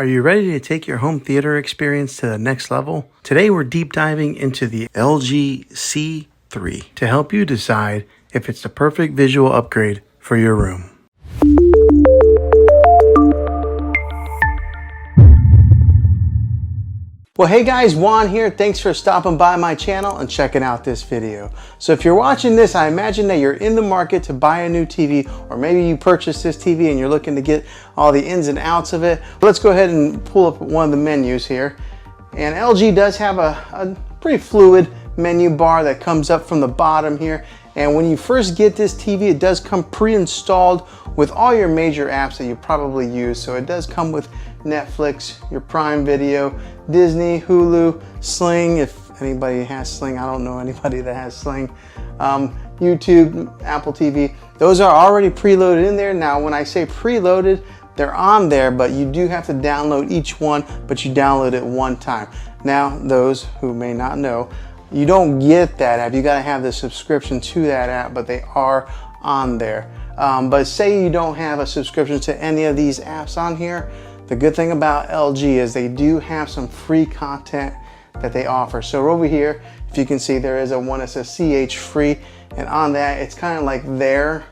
Are you ready to take your home theater experience to the next level? Today we're deep diving into the LG C3 to help you decide if it's the perfect visual upgrade for your room. Well, hey guys, Juan here. Thanks for stopping by my channel and checking out this video. So if you're watching this, I imagine that you're in the market to buy a new TV, or maybe you purchased this TV and you're looking to get all the ins and outs of it. Let's go ahead and pull up one of the menus here. And LG does have a pretty fluid menu bar that comes up from the bottom here. And when you first get this TV, it does come pre-installed with all your major apps that you probably use. So it does come with Netflix, your Prime Video, Disney, Hulu, Sling, if anybody has Sling. I don't know anybody that has Sling. YouTube, Apple TV. Those are already preloaded in there. Now, when I say preloaded, they're on there, but you do have to download each one, but you download it one time. Now, those who may not know, you don't get that app. You got to have the subscription to that app, but they are on there. But say you don't have a subscription to any of these apps on here, the good thing about LG is they do have some free content that they offer. So over here, if you can see, there is a one that says CH free, and on that, it's kind of like their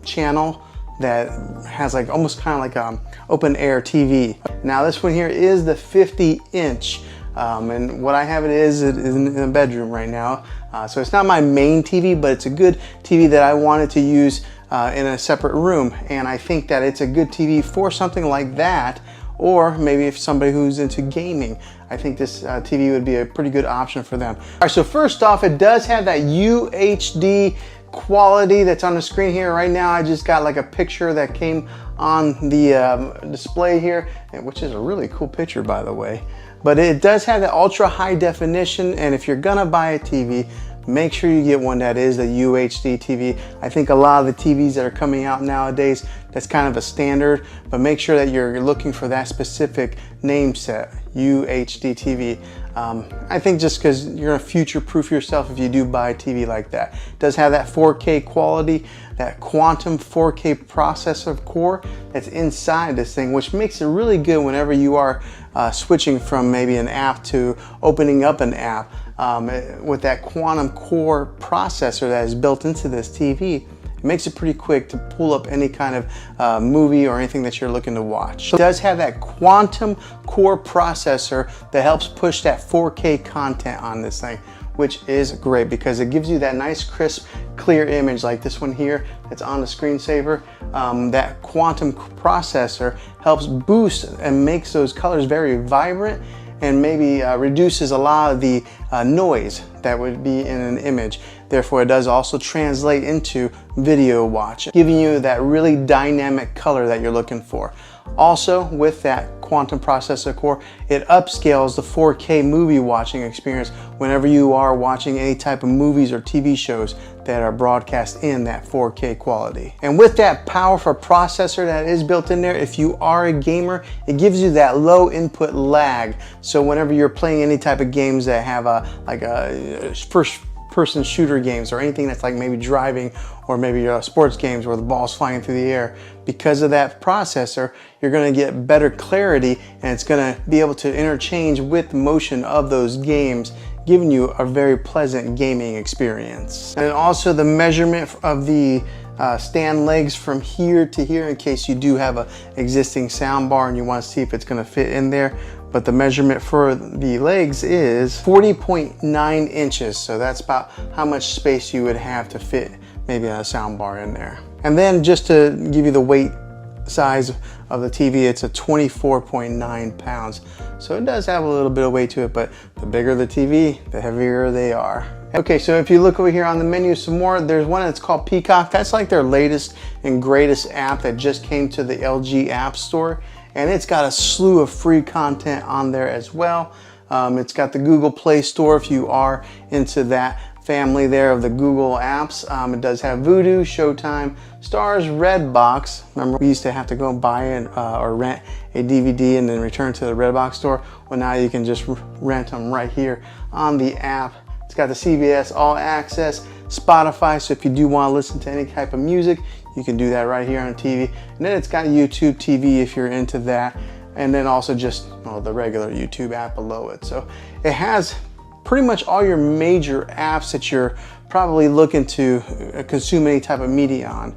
channel that has like almost kind of like open air TV. Now this one here is the 50-inch. And what I have it is in the bedroom right now. So it's not my main TV, but it's a good TV that I wanted to use in a separate room. And I think that it's a good TV for something like that, or maybe if somebody who's into gaming, I think this TV would be a pretty good option for them. All right, so first off, it does have that UHD quality that's on the screen here. Right now, I just got like a picture that came on the display here, which is a really cool picture, by the way. But it does have the ultra high definition, and if you're gonna buy a TV, make sure you get one that is a UHD TV. I think a lot of the TVs that are coming out nowadays, that's kind of a standard, but make sure that you're looking for that specific name set, UHD TV. I think just because you're gonna future-proof yourself if you do buy a TV like that. It does have that 4K quality, that quantum 4K processor core that's inside this thing, which makes it really good whenever you are switching from maybe an app to opening up an app. With that quantum core processor that is built into this TV, it makes it pretty quick to pull up any kind of movie or anything that you're looking to watch. So it does have that quantum core processor that helps push that 4K content on this thing, which is great because it gives you that nice, crisp, clear image like this one here that's on the screensaver. That quantum processor helps boost and makes those colors very vibrant, and maybe reduces a lot of the noise that would be in an image. Therefore, it does also translate into video watch, giving you that really dynamic color that you're looking for. Also, with that quantum processor core, it upscales the 4K movie watching experience whenever you are watching any type of movies or TV shows that are broadcast in that 4K quality. And with that powerful processor that is built in there, if you are a gamer, it gives you that low input lag. So whenever you're playing any type of games that have a first person shooter games, or anything that's like maybe driving, or maybe sports games where the ball's flying through the air, because of that processor, you're gonna get better clarity, and it's gonna be able to interchange with the motion of those games, giving you a very pleasant gaming experience. And also the measurement of the stand legs from here to here, in case you do have an existing sound bar and you want to see if it's going to fit in there. But the measurement for the legs is 40.9 inches. So that's about how much space you would have to fit maybe a sound bar in there. And then just to give you the weight size of the TV, it's a 24.9 pounds. So it does have a little bit of weight to it, but the bigger the TV, the heavier they are. Okay, so if you look over here on the menu some more, there's one that's called Peacock. That's like their latest and greatest app that just came to the LG App Store. And it's got a slew of free content on there as well. It's got the Google Play Store if you are into that family there of the Google apps. It does have Vudu, Showtime, Starz, Redbox. Remember, we used to have to go and buy or rent a DVD and then return to the Redbox store. Well, now you can just rent them right here on the app. It's got the CBS All Access, Spotify, so if you do want to listen to any type of music, you can do that right here on TV. And then it's got YouTube TV if you're into that. and then also just the regular YouTube app below it. So it has pretty much all your major apps that you're probably looking to consume any type of media on.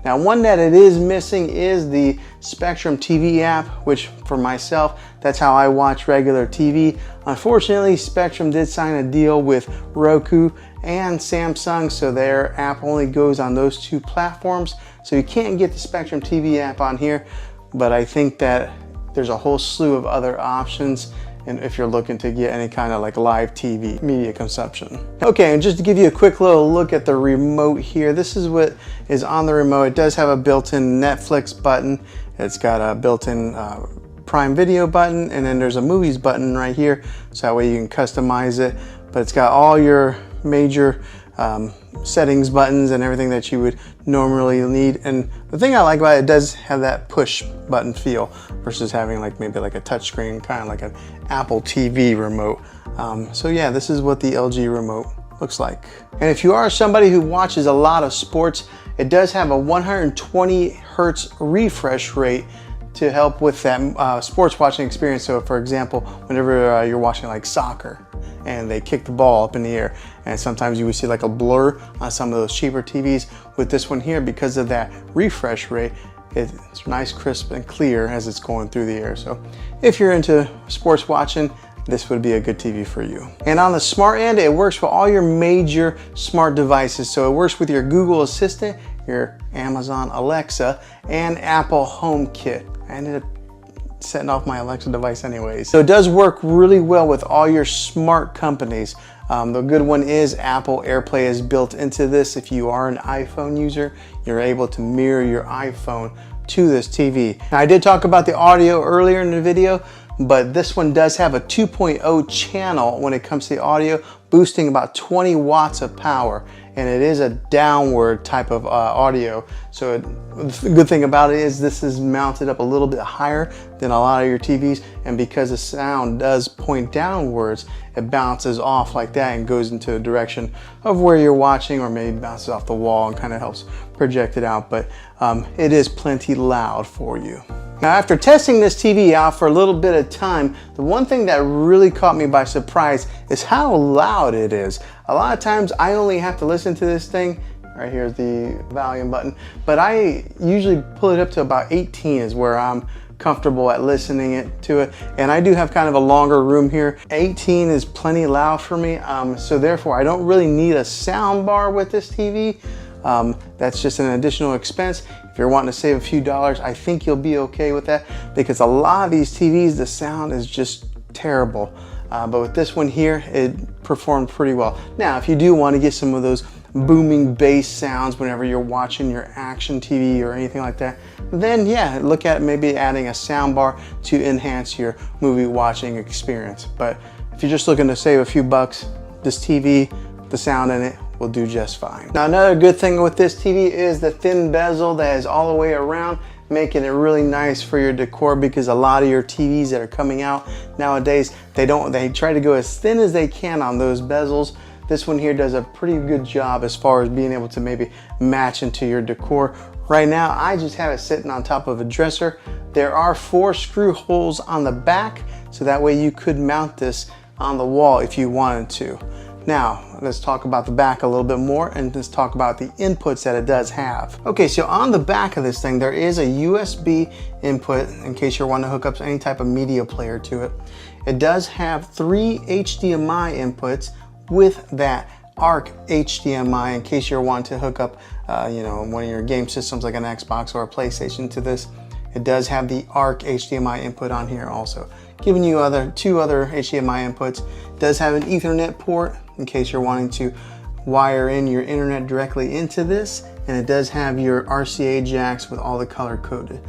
Now, one that it is missing is the Spectrum TV app, which for myself, that's how I watch regular TV. Unfortunately, Spectrum did sign a deal with Roku and Samsung, so their app only goes on those two platforms. So you can't get the Spectrum TV app on here, but I think that there's a whole slew of other options, and if you're looking to get any kind of like live TV media consumption. Okay, and just to give you a quick little look at the remote here, this is what is on the remote. It does have a built-in Netflix button. It's got a built-in Prime Video button, and then there's a movies button right here, so that way you can customize it. But it's got all your major settings buttons and everything that you would normally need. And the thing I like about it does have that push button feel versus having like maybe like a touch screen, kind of like an Apple TV remote. So yeah, this is what the LG remote looks like. And if you are somebody who watches a lot of sports, it does have a 120 hertz refresh rate to help with that sports watching experience. So for example, whenever you're watching like soccer and they kick the ball up in the air, and sometimes you would see like a blur on some of those cheaper TVs. With this one here, because of that refresh rate, it's nice, crisp, and clear as it's going through the air. So if you're into sports watching, this would be a good TV for you. And on the smart end, it works with all your major smart devices. So it works with your Google Assistant, your Amazon Alexa, and Apple HomeKit. I ended up setting off my Alexa device anyways. So it does work really well with all your smart companies. The good one is Apple AirPlay is built into this. If you are an iPhone user, you're able to mirror your iPhone to this TV. Now, I did talk about the audio earlier in the video, but this one does have a 2.0 channel when it comes to the audio, boosting about 20 watts of power. And it is a downward type of audio. So the good thing about it is this is mounted up a little bit higher than a lot of your TVs. And because the sound does point downwards, it bounces off like that and goes into a direction of where you're watching, or maybe bounces off the wall and kind of helps project it out. But it is plenty loud for you. Now, after testing this TV out for a little bit of time, the one thing that really caught me by surprise is how loud it is. A lot of times I only have to listen to this thing, right here is the volume button, but I usually pull it up to about 18 is where I'm comfortable at listening to it. And I do have kind of a longer room here. 18 is plenty loud for me, so therefore I don't really need a sound bar with this TV. That's just an additional expense. If you're wanting to save a few dollars, I think you'll be okay with that, because a lot of these TVs, the sound is just terrible. But with this one here, it performed pretty well. Now, if you do want to get some of those booming bass sounds whenever you're watching your action TV or anything like that, then yeah, look at maybe adding a sound bar to enhance your movie watching experience. But if you're just looking to save a few bucks, this TV, the sound in it, will do just fine. Now, another good thing with this TV is the thin bezel that is all the way around, making it really nice for your decor, because a lot of your TVs that are coming out nowadays, they try to go as thin as they can on those bezels. This one here does a pretty good job as far as being able to maybe match into your decor. Right now, I just have it sitting on top of a dresser. There are 4 screw holes on the back, so that way you could mount this on the wall if you wanted to. Now, let's talk about the back a little bit more, and let's talk about the inputs that it does have. Okay, so on the back of this thing, there is a USB input in case you're wanting to hook up any type of media player to it. It does have 3 HDMI inputs with that ARC HDMI in case you're wanting to hook up one of your game systems like an Xbox or a PlayStation to this. It does have the ARC HDMI input on here also, giving you 2 other HDMI inputs. It does have an Ethernet port in case you're wanting to wire in your internet directly into this, and it does have your RCA jacks with all the color coded.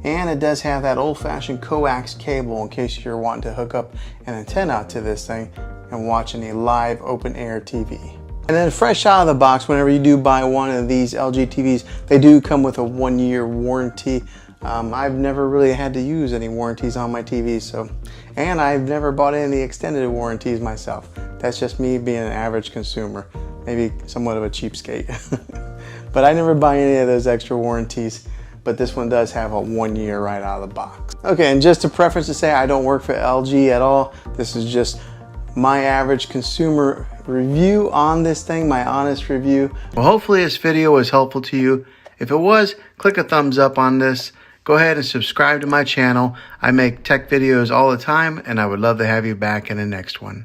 And it does have that old-fashioned coax cable in case you're wanting to hook up an antenna to this thing and watching a live open-air TV. And then fresh out of the box, whenever you do buy one of these LG TVs, they do come with a 1-year warranty. I've never really had to use any warranties on my TVs, and I've never bought any extended warranties myself. That's just me being an average consumer, maybe somewhat of a cheapskate. But I never buy any of those extra warranties. but this one does have a 1 year right out of the box. Okay, and just a preference to say I don't work for LG at all. This is just my average consumer review on this thing, my honest review. Well, hopefully this video was helpful to you. If it was, click a thumbs up on this. Go ahead and subscribe to my channel. I make tech videos all the time, and I would love to have you back in the next one.